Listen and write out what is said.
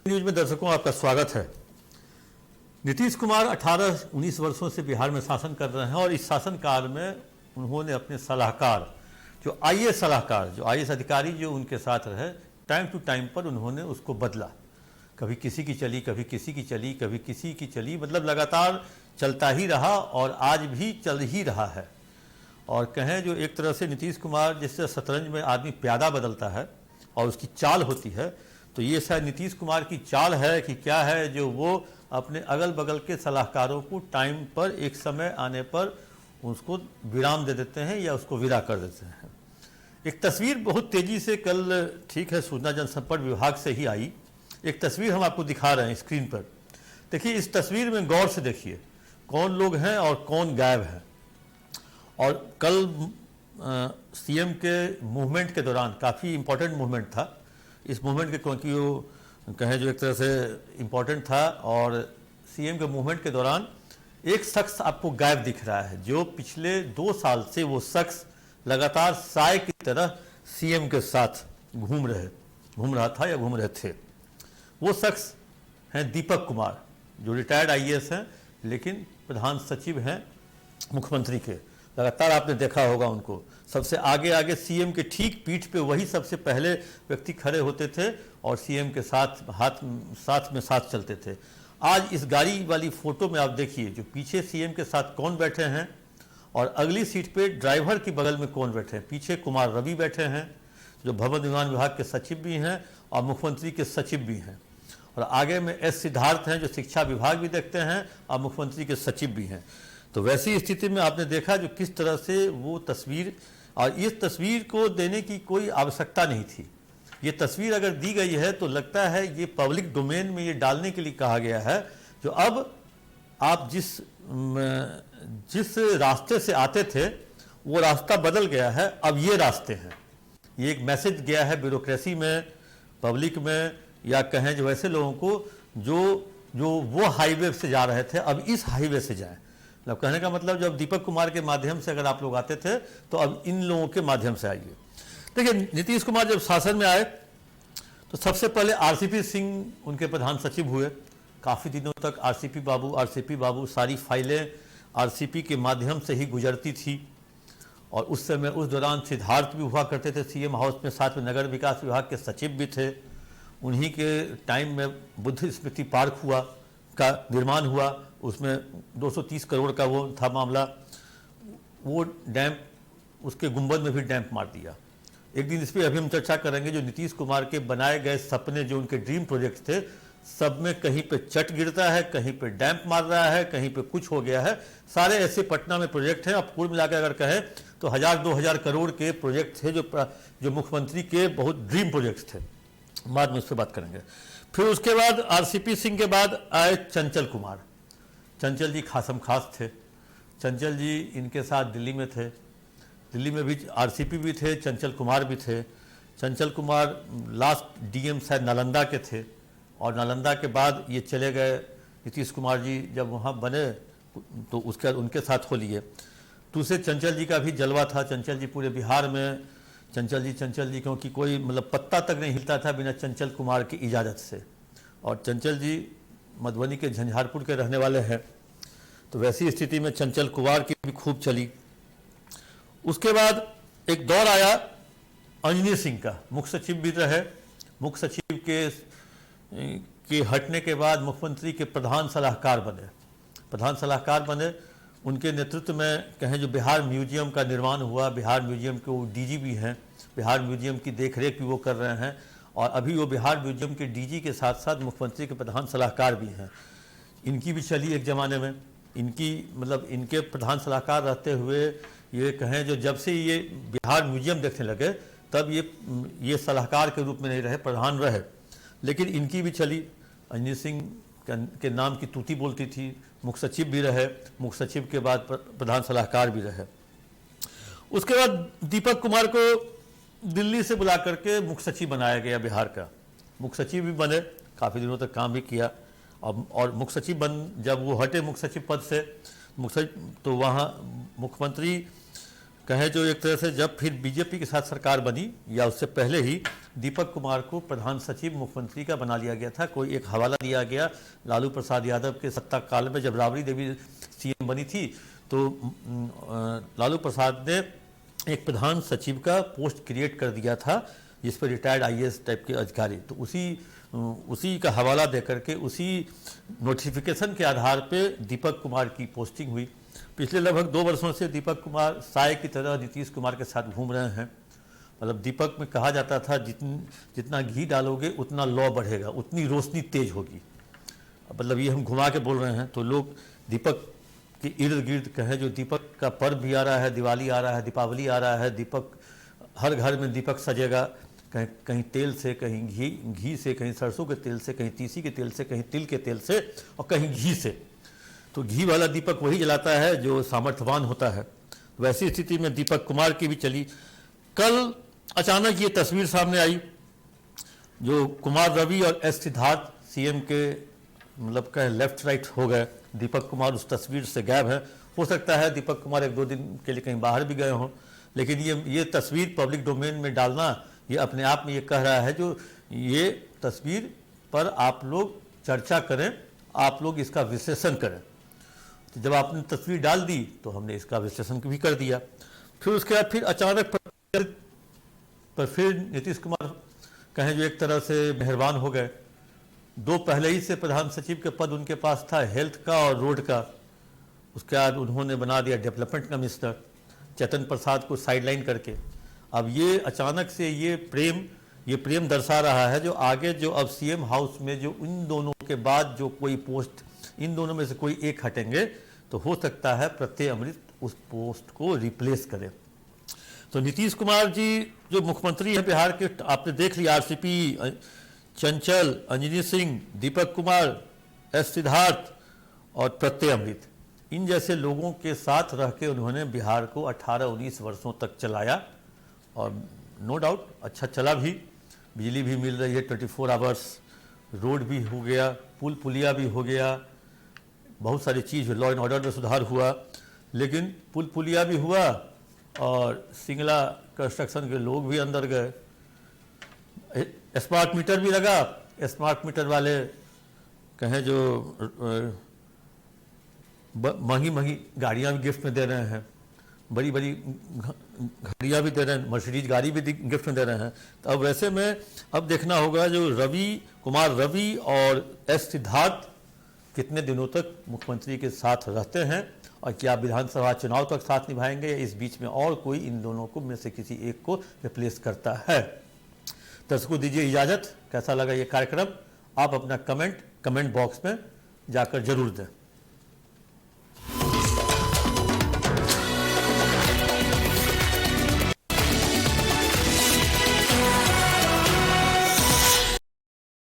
News में दर्शकों आपका स्वागत है। नीतीश कुमार 18-19 वर्षों से बिहार में शासन कर रहे हैं और इस शासनकाल में उन्होंने अपने सलाहकार जो आईएएस अधिकारी जो उनके साथ रहे, टाइम टू टाइम पर उन्होंने उसको बदला। कभी किसी की चली, कभी किसी की चली, कभी किसी की चली, मतलब लगातार चलता ही रहा और आज भी चल ही रहा है। और कहें जो एक तरह से नीतीश कुमार जिससे शतरंज में आदमी प्यादा बदलता है और उसकी चाल होती है, तो ये शायद नीतीश कुमार की चाल है कि क्या है जो वो अपने अगल बगल के सलाहकारों को टाइम पर एक समय आने पर उसको विराम दे देते हैं या उसको विदा कर देते हैं। एक तस्वीर बहुत तेज़ी से कल, ठीक है, सूचना जनसंपर्क विभाग से ही आई। एक तस्वीर हम आपको दिखा रहे हैं स्क्रीन पर। देखिए, इस तस्वीर में गौर से देखिए कौन लोग हैं और कौन गायब है। और कल सीएम के मूवमेंट के दौरान काफ़ी इम्पोर्टेंट मूवमेंट था। इस मूवमेंट के क्योंकि वो कहें जो एक तरह से इम्पोर्टेंट था, और सीएम के मूवमेंट के दौरान एक शख्स आपको गायब दिख रहा है जो पिछले 2 साल से वो शख्स लगातार साय की तरह सीएम के साथ घूम रहा था या घूम रहे थे। वो शख्स हैं दीपक कुमार, जो रिटायर्ड आईएएस हैं लेकिन प्रधान सचिव हैं मुख्यमंत्री के। लगातार आपने देखा होगा उनको सबसे आगे सीएम के ठीक पीठ पे वही सबसे पहले व्यक्ति खड़े होते थे और सीएम के साथ चलते थे। आज इस गाड़ी वाली फोटो में आप देखिए जो पीछे सीएम के साथ कौन बैठे हैं और अगली सीट पे ड्राइवर की बगल में कौन बैठे हैं। पीछे कुमार रवि बैठे हैं जो भवन निर्माण विभाग के सचिव भी हैं और मुख्यमंत्री के सचिव भी हैं, और आगे में एस सिद्धार्थ हैं जो शिक्षा विभाग भी देखते हैं और मुख्यमंत्री के सचिव भी हैं। तो वैसी स्थिति में आपने देखा जो किस तरह से वो तस्वीर, और इस तस्वीर को देने की कोई आवश्यकता नहीं थी। ये तस्वीर अगर दी गई है तो लगता है ये पब्लिक डोमेन में ये डालने के लिए कहा गया है, जो अब आप जिस रास्ते से आते थे वो रास्ता बदल गया है, अब ये रास्ते हैं। ये एक मैसेज गया है ब्यूरोक्रेसी में, पब्लिक में, या कहें जो ऐसे लोगों को जो वो हाईवे से जा रहे थे अब इस हाईवे से जाएं। मतलब कहने का मतलब जब दीपक कुमार के माध्यम से अगर आप लोग आते थे तो अब इन लोगों के माध्यम से आइए। देखिए, नीतीश कुमार जब शासन में आए तो सबसे पहले आरसीपी सिंह उनके प्रधान सचिव हुए। काफ़ी दिनों तक आरसीपी बाबू सारी फाइलें आरसीपी के माध्यम से ही गुजरती थी। और उस समय उस दौरान सिद्धार्थ भी हुआ करते थे सीएम हाउस में, साथ में नगर विकास विभाग के सचिव भी थे। उन्हीं के टाइम में बुद्ध स्मृति पार्क का निर्माण हुआ, उसमें 230 करोड़ का वो था मामला। वो डैम्प, उसके गुंबद में भी डैम्प मार दिया। एक दिन इस पर अभी हम चर्चा करेंगे। जो नीतीश कुमार के बनाए गए सपने, जो उनके ड्रीम प्रोजेक्ट थे, सब में कहीं पे चट गिरता है, कहीं पे डैम्प मार रहा है, कहीं पे कुछ हो गया है। सारे ऐसे पटना में प्रोजेक्ट हैं। अब कुल मिलाकर अगर कहें तो 1000-2000 करोड़ के प्रोजेक्ट थे जो मुख्यमंत्री के बहुत ड्रीम प्रोजेक्ट्स थे। बाद में उस पर बात करेंगे। फिर उसके बाद आरसीपी सिंह के बाद आए चंचल कुमार। चंचल जी खासम खास थे। चंचल जी इनके साथ दिल्ली में थे। दिल्ली में भी आरसीपी भी थे, चंचल कुमार भी थे। चंचल कुमार लास्ट डीएम शायद नालंदा के थे, और नालंदा के बाद ये चले गए। नीतीश कुमार जी जब वहाँ बने तो उसके बाद उनके साथ हो लिए। दूसरे चंचल जी का भी जलवा था। चंचल जी पूरे बिहार में चंचल जी क्योंकि कोई मतलब पत्ता तक नहीं हिलता था बिना चंचल कुमार की इजाज़त से। और चंचल जी मधुबनी के झंझारपुर के रहने वाले हैं, तो वैसी स्थिति में चंचल कुमार की भी खूब चली। उसके बाद एक दौर आया अंजनी सिंह का। मुख्य सचिव भी रहे। मुख्य सचिव के हटने के बाद मुख्यमंत्री के प्रधान सलाहकार बने। उनके नेतृत्व में कहें जो बिहार म्यूजियम का निर्माण हुआ। बिहार म्यूजियम के वो डीजी भी हैं। बिहार म्यूजियम की देखरेख भी वो कर रहे हैं, और अभी वो बिहार म्यूजियम के डीजी के साथ साथ मुख्यमंत्री के प्रधान सलाहकार भी हैं। इनकी भी चली एक ज़माने में। इनके प्रधान सलाहकार रहते हुए ये कहें जो जब से ये बिहार म्यूजियम देखने लगे तब ये सलाहकार के रूप में नहीं रहे, प्रधान रहे, लेकिन इनकी भी चली। अंजनी सिंह के नाम की तूती बोलती थी। मुख्य सचिव भी रहे, मुख्य सचिव के बाद प्रधान सलाहकार भी रहे। उसके बाद दीपक कुमार को दिल्ली से बुला करके मुख्य सचिव बनाया गया बिहार का। मुख्य सचिव भी बने, काफ़ी दिनों तक काम भी किया। और मुख्य सचिव जब वो हटे मुख्य सचिव पद से, तो वहाँ मुख्यमंत्री कहें जो एक तरह से जब फिर बीजेपी के साथ सरकार बनी या उससे पहले ही दीपक कुमार को प्रधान सचिव मुख्यमंत्री का बना लिया गया था। कोई एक हवाला दिया गया लालू प्रसाद यादव के सत्ता काल में, जब राबड़ी देवी सीएम बनी थी तो लालू प्रसाद ने एक प्रधान सचिव का पोस्ट क्रिएट कर दिया था जिस पर रिटायर्ड आईएएस टाइप के अधिकारी, तो उसी का हवाला देकर के उसी नोटिफिकेशन के आधार पे दीपक कुमार की पोस्टिंग हुई। पिछले लगभग 2 वर्षों से दीपक कुमार साय की तरह नीतीश कुमार के साथ घूम रहे हैं। मतलब दीपक में कहा जाता था जितना घी डालोगे उतना लौ बढ़ेगा, उतनी रोशनी तेज होगी। मतलब ये हम घुमा के बोल रहे हैं तो लोग दीपक के इर्द गिर्द कहें, जो दीपक का पर्व भी आ रहा है, दिवाली आ रहा है, दीपावली आ रहा है, दीपक हर घर में दीपक सजेगा, कहीं तेल से, कहीं घी से, कहीं सरसों के तेल से, कहीं तीसी के तेल से, कहीं तिल के तेल से और कहीं घी से। तो घी वाला दीपक वही जलाता है जो सामर्थ्यवान होता है। वैसी स्थिति में दीपक कुमार की भी चली। कल अचानक ये तस्वीर सामने आई जो कुमार रवि और एस सिद्धार्थ सीएम के मतलब कहें लेफ्ट राइट हो गए। दीपक कुमार उस तस्वीर से गायब है। हो सकता है दीपक कुमार 1-2 दिन के लिए कहीं बाहर भी गए हों, लेकिन ये तस्वीर पब्लिक डोमेन में डालना ये अपने आप में ये कह रहा है जो ये तस्वीर पर आप लोग चर्चा करें, आप लोग इसका विश्लेषण करें। तो जब आपने तस्वीर डाल दी तो हमने इसका विश्लेषण भी कर दिया। फिर उसके बाद फिर अचानक पर फिर नीतीश कुमार कहें जो एक तरह से मेहरबान हो गए। 2 पहले ही से प्रधान सचिव के पद उनके पास था, हेल्थ का और रोड का। उसके बाद उन्होंने बना दिया डेवलपमेंट कमिश्नर चेतन प्रसाद को साइडलाइन करके। अब ये अचानक से ये प्रेम दर्शा रहा है जो आगे जो अब सीएम हाउस में जो इन दोनों के बाद जो कोई पोस्ट इन दोनों में से कोई एक हटेंगे तो हो सकता है प्रत्यय अमृत उस पोस्ट को रिप्लेस करें। तो नीतीश कुमार जी जो मुख्यमंत्री हैं बिहार के, आपने देख लिया, आरसीपी, चंचल, अंजनी सिंह, दीपक कुमार, एस सिद्धार्थ और प्रत्यय अमृत, इन जैसे लोगों के साथ रह के उन्होंने बिहार को 18-19 वर्षों तक चलाया और नो डाउट अच्छा चला भी। बिजली भी मिल रही है 24 आवर्स, रोड भी हो गया, पुल पुलिया भी हो गया, बहुत सारी चीज़, लॉ एंड ऑर्डर में सुधार हुआ। लेकिन पुल पुलिया भी हुआ और सिंगला कंस्ट्रक्शन के लोग भी अंदर गए। स्मार्ट मीटर भी लगा। स्मार्ट मीटर वाले कहें जो महंगी गाड़ियां भी गिफ्ट में दे रहे हैं, बड़ी घड़ियां भी दे रहे हैं, मर्सिडीज गाड़ी भी गिफ्ट में दे रहे हैं। तो अब वैसे में अब देखना होगा जो कुमार रवि और एस सिद्धार्थ कितने दिनों तक मुख्यमंत्री के साथ रहते हैं और क्या विधानसभा चुनाव तक साथ निभाएंगे या इस बीच में और कोई इन दोनों को में से किसी एक को रिप्लेस करता है। दर्शकों दीजिए इजाज़त। कैसा लगा ये कार्यक्रम आप अपना कमेंट बॉक्स में जाकर जरूर दें।